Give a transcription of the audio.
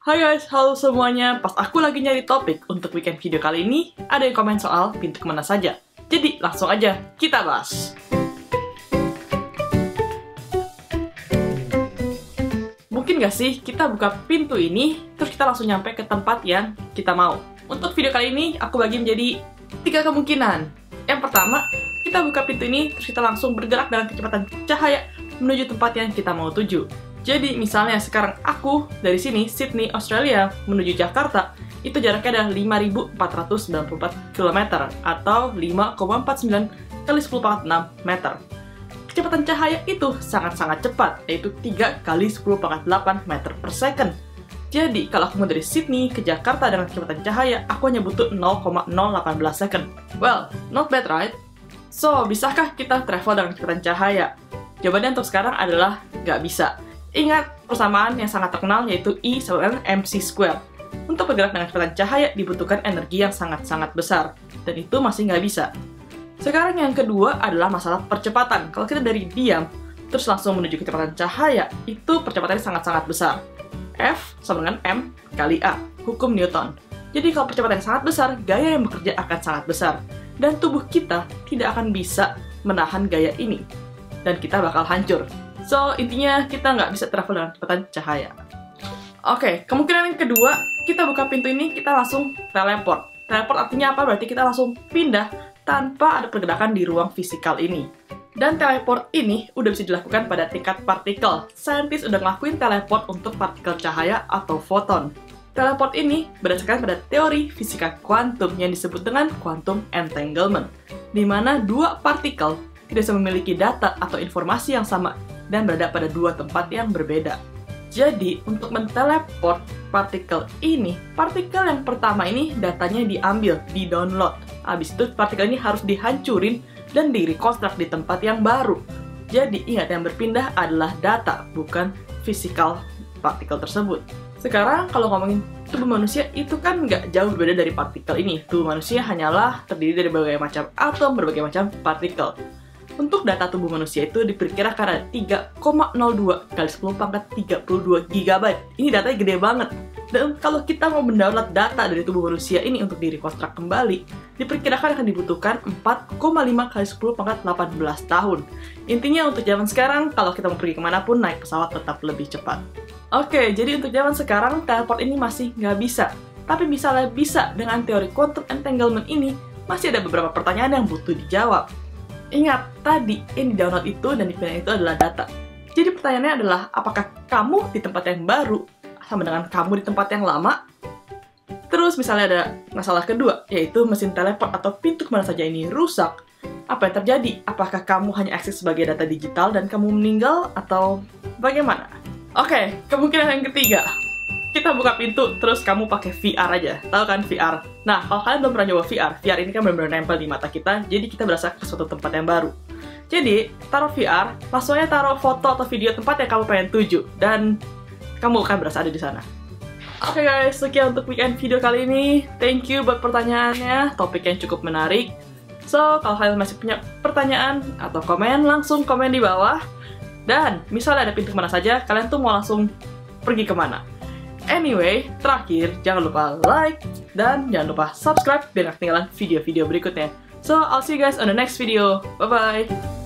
Hai guys, halo semuanya. Pas aku lagi nyari topik untuk weekend video kali ini, ada yang komen soal pintu kemana saja. Jadi langsung aja kita bahas. Mungkin gak sih kita buka pintu ini, terus kita langsung nyampe ke tempat yang kita mau? Untuk video kali ini, aku bagi menjadi 3 kemungkinan. Yang pertama, kita buka pintu ini, terus kita langsung bergerak dengan kecepatan cahaya menuju tempat yang kita mau tuju. Jadi misalnya sekarang aku dari sini, Sydney, Australia, menuju Jakarta, itu jaraknya adalah 5.494 km atau 5,49 kali 10 pangkat 6 meter. Kecepatan cahaya itu sangat-sangat cepat, yaitu 3 kali 10 pangkat 8 meter per second. Jadi kalau aku mau dari Sydney ke Jakarta dengan kecepatan cahaya, aku hanya butuh 0,018 second. Well, not bad right? So, bisakah kita travel dengan kecepatan cahaya? Jawabannya untuk sekarang adalah nggak bisa. Ingat persamaan yang sangat terkenal yaitu E sama dengan mc². Untuk bergerak dengan kecepatan cahaya dibutuhkan energi yang sangat-sangat besar, dan itu masih nggak bisa. Sekarang yang kedua adalah masalah percepatan. Kalau kita dari diam, terus langsung menuju kecepatan cahaya, itu percepatannya sangat-sangat besar. F sama dengan M kali A, hukum Newton. Jadi kalau percepatannya sangat besar, gaya yang bekerja akan sangat besar. Dan tubuh kita tidak akan bisa menahan gaya ini. Dan kita bakal hancur. So, intinya kita nggak bisa travel dengan kecepatan cahaya. Oke, kemungkinan yang kedua, kita buka pintu ini, kita langsung teleport. Teleport artinya apa? Berarti kita langsung pindah tanpa ada pergerakan di ruang fisikal ini. Dan teleport ini udah bisa dilakukan pada tingkat partikel. Saintis udah ngelakuin teleport untuk partikel cahaya atau foton. Teleport ini berdasarkan pada teori fisika kuantum yang disebut dengan quantum entanglement, di mana dua partikel tidak bisa memiliki data atau informasi yang sama dan berada pada dua tempat yang berbeda. Jadi, untuk menteleport partikel ini, partikel yang pertama ini datanya diambil, di-download. Habis itu, partikel ini harus dihancurin dan direkonstruk di tempat yang baru. Jadi, ingat yang berpindah adalah data, bukan fisikal partikel tersebut. Sekarang, kalau ngomongin tubuh manusia, itu kan nggak jauh berbeda dari partikel ini. Tubuh manusia hanyalah terdiri dari berbagai macam atom, berbagai macam partikel. Untuk data tubuh manusia itu diperkirakan ada 3,02 kali 10 pangkat 32 GB. Ini datanya gede banget. Dan kalau kita mau mendownload data dari tubuh manusia ini untuk direkonstruk kembali, diperkirakan akan dibutuhkan 4,5 kali 10 pangkat 18 tahun. Intinya untuk zaman sekarang, kalau kita mau pergi kemanapun, naik pesawat tetap lebih cepat. Oke, jadi untuk zaman sekarang, teleport ini masih nggak bisa. Tapi misalnya bisa dengan teori quantum entanglement ini, masih ada beberapa pertanyaan yang butuh dijawab. Ingat, tadi yang di-download itu dan dipindah itu adalah data. Jadi pertanyaannya adalah, apakah kamu di tempat yang baru sama dengan kamu di tempat yang lama? Terus misalnya ada masalah kedua, yaitu mesin teleport atau pintu kemana saja ini rusak. Apa yang terjadi? Apakah kamu hanya akses sebagai data digital dan kamu meninggal? Atau bagaimana? Oke, kemungkinan yang ketiga. Kita buka pintu, terus kamu pakai VR aja. Tahu kan VR? Nah, kalau kalian belum pernah nyoba VR ini kan benar-benar nempel di mata kita, jadi kita berasa ke suatu tempat yang baru. Jadi, taruh VR, langsung aja taruh foto atau video tempat yang kamu pengen tuju, dan kamu akan berasa ada di sana. Oke guys, sekian untuk weekend video kali ini. Thank you buat pertanyaannya, topik yang cukup menarik. So, kalau kalian masih punya pertanyaan atau komen, langsung komen di bawah. Dan, misalnya ada pintu kemana saja, kalian tuh mau langsung pergi kemana? Anyway, terakhir, jangan lupa like dan jangan lupa subscribe biar gak ketinggalan video-video berikutnya. So, I'll see you guys on the next video. Bye-bye!